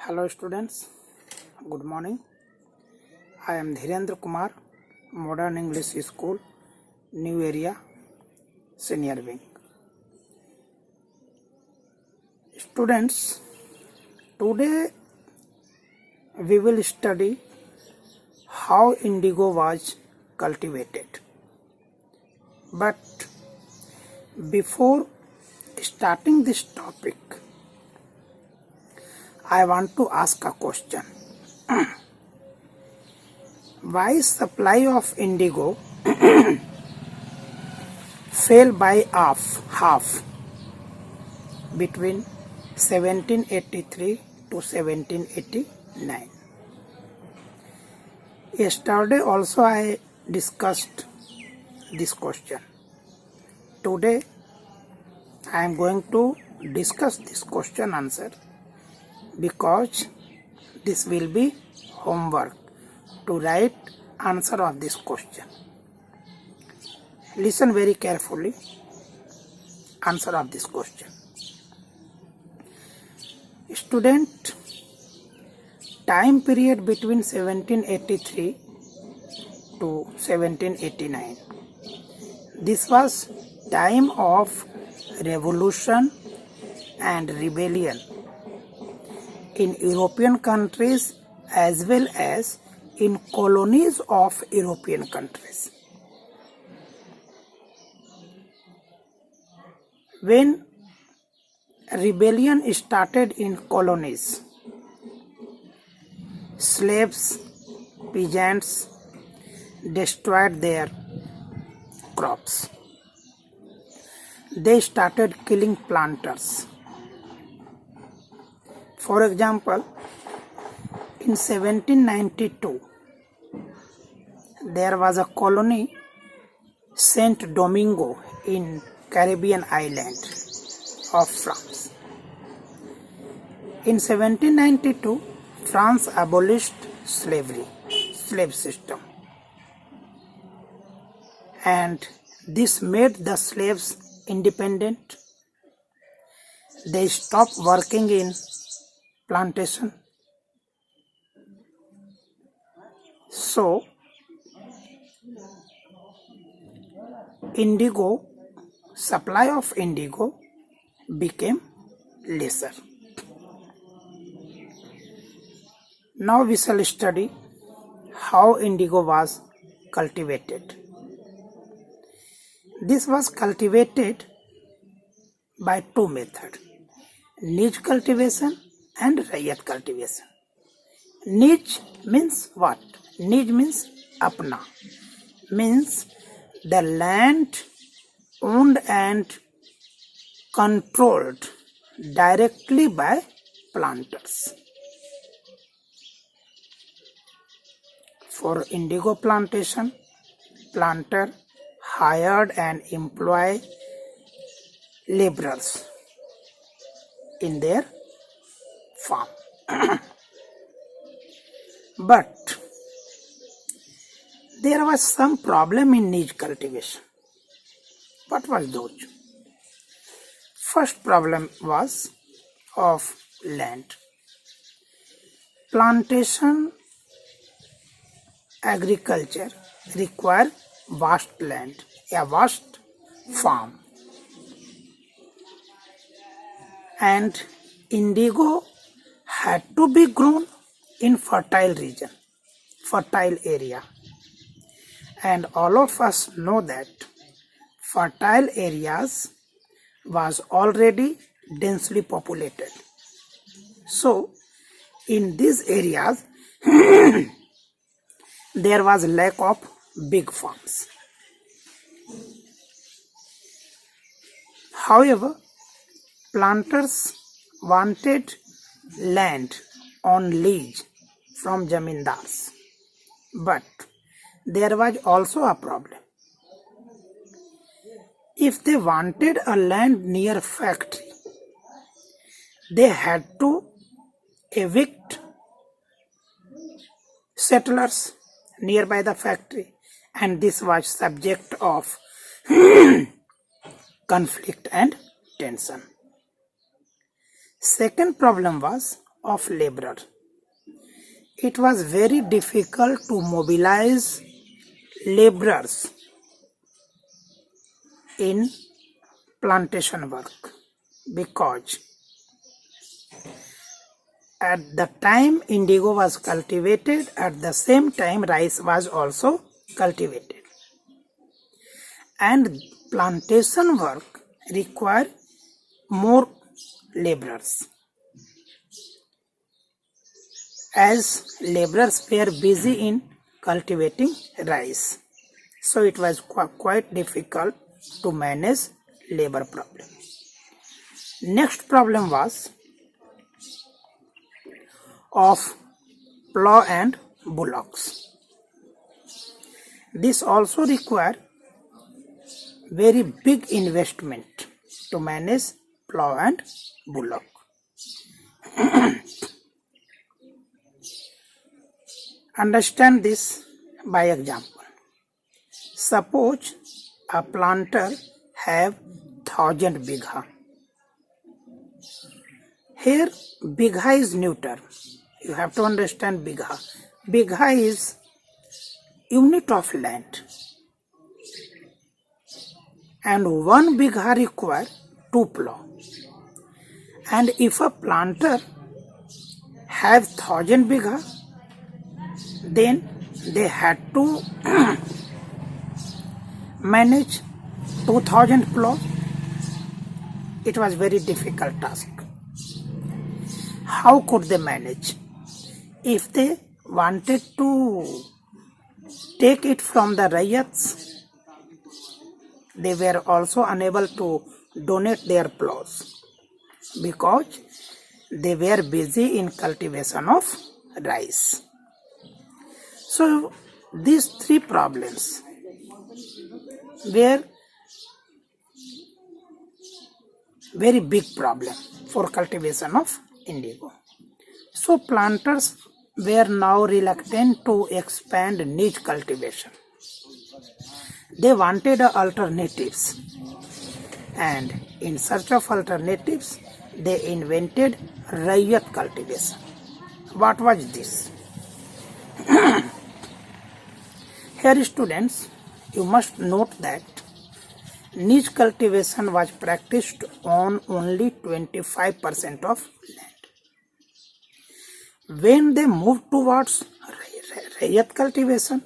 Hello students, good morning. I am Dhirendra Kumar, Modern English School, New Area, Senior Wing. Students, today we will study how indigo was cultivated. But before starting this topic, I want to ask a question. Why supply of indigo fell by half between 1783 to 1789? Yesterday also I discussed this question. Today I am going to discuss this question answer, because this will be homework to write answer of this question. Listen very carefully. Answer of this question. Student, time period between 1783 to 1789. This was time of revolution and rebellion in European countries as well as in colonies of European countries. When rebellion started in colonies, slaves, peasants destroyed their crops. They started killing planters. For example, in 1792, there was a colony, Saint Domingo, in Caribbean island of France. In 1792, France abolished slave system, and this made the slaves independent. They stopped working in plantation. So supply of indigo became lesser. Now we shall study how indigo was cultivated. This was cultivated by two methods: niche cultivation and rayat cultivation. Niche means what? Niche means apna, means the land owned and controlled directly by planters. For indigo plantation, planter hired and employ laborers in their farm. But there was some problem in niche cultivation. What was those? First problem was of land. Plantation agriculture require vast land, a vast farm. And indigo had to be grown in fertile region, fertile area. And all of us know that fertile areas was already densely populated. So in these areas there was lack of big farms. However, planters wanted land on lease from zamindars. But there was also a problem. If they wanted a land near factory, they had to evict settlers nearby the factory, and this was subject of conflict and tension. Second problem was of laborers. It was very difficult to mobilize laborers in plantation work because at the time indigo was cultivated, at the same time rice was also cultivated, and plantation work required more laborers. As laborers were busy in cultivating rice, so it was quite difficult to manage labor problem. Next problem was of plough and bullocks. This also required very big investment to manage plough and bullock. Understand this by example. Suppose a planter have 1000 bigha. Here bigha is neuter. You have to understand bigha. Bigha is unit of land, and 1 bigha require 2 plough. And if a planter have 1000 bigha, then they had to manage 2000 plough. It was very difficult task. How could they manage? If they wanted to take it from the rayats, they were also unable to donate their ploughs because they were busy in cultivation of rice. So these 3 problems were very big problem for cultivation of indigo. So planters were now reluctant to expand niche cultivation. They wanted alternatives, and in search of alternatives they invented rayat cultivation. What was this? Here students, you must note that niche cultivation was practiced on only 25% of land. When they moved towards rayat cultivation,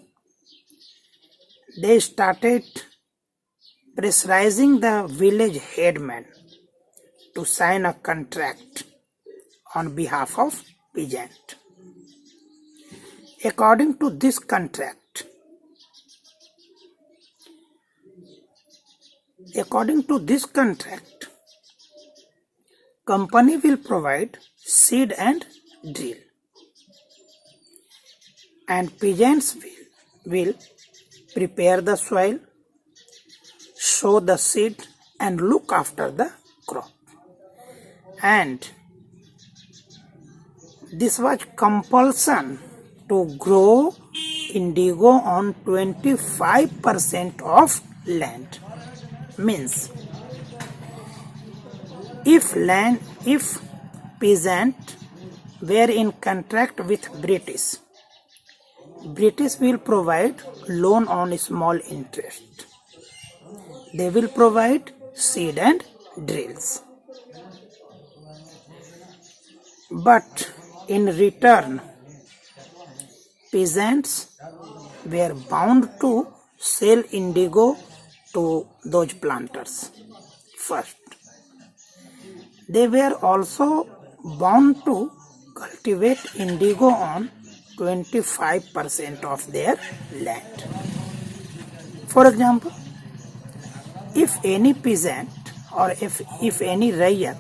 they started pressurizing the village headman to sign a contract on behalf of peasant. According to this contract, company will provide seed and drill, and peasants will prepare the soil, sow the seed, and look after the crop. And this was compulsion to grow indigo on 25% of land. Means if peasant were in contract with British will provide loan on small interest. They will provide seed and drills. But in return, peasants were bound to sell indigo to those planters first. They were also bound to cultivate indigo on 25% of their land. For example, if any peasant or if any rayat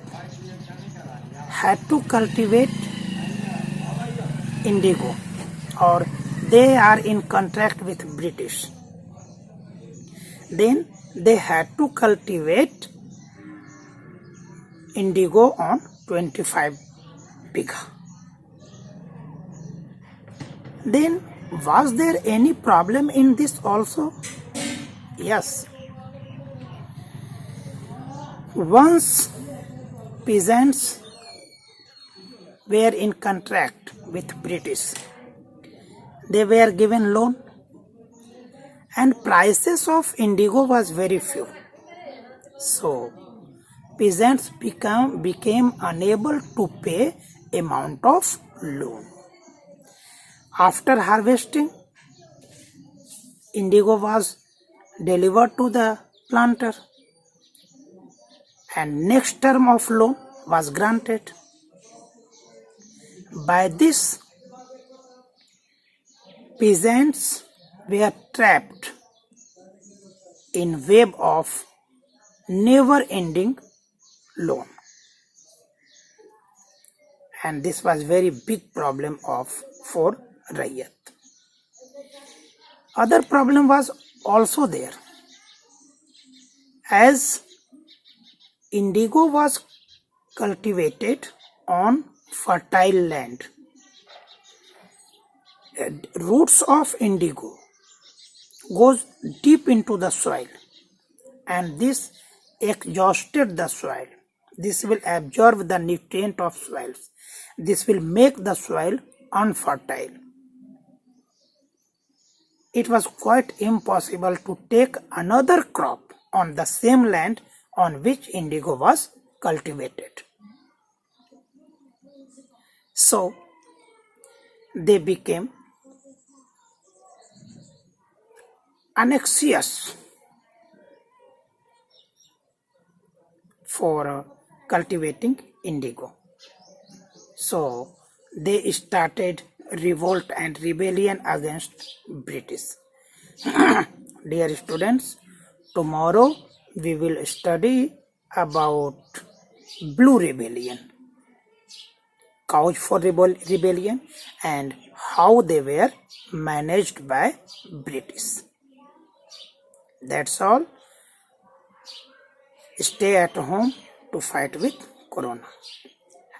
had to cultivate indigo, or they are in contract with British, then they had to cultivate indigo on 25 bigha. Then was there any problem in this also? Yes. Once peasants were in contract with British. They were given loan and prices of indigo was very few. So peasants became unable to pay amount of loan. After harvesting, indigo was delivered to the planter and next term of loan was granted. By this, peasants were trapped in web of never-ending loan, and this was very big problem for Rayat. Other problem was also there, as indigo was cultivated on fertile land. Roots of indigo goes deep into the soil and this exhausted the soil. This will absorb the nutrient of soils. This will make the soil unfertile. It was quite impossible to take another crop on the same land on which indigo was cultivated. So they became anxious for cultivating indigo. So they started revolt and rebellion against British. Dear students, tomorrow we will study about Blue Rebellion, cause for rebellion and how they were managed by British. That's all. Stay at home to fight with Corona.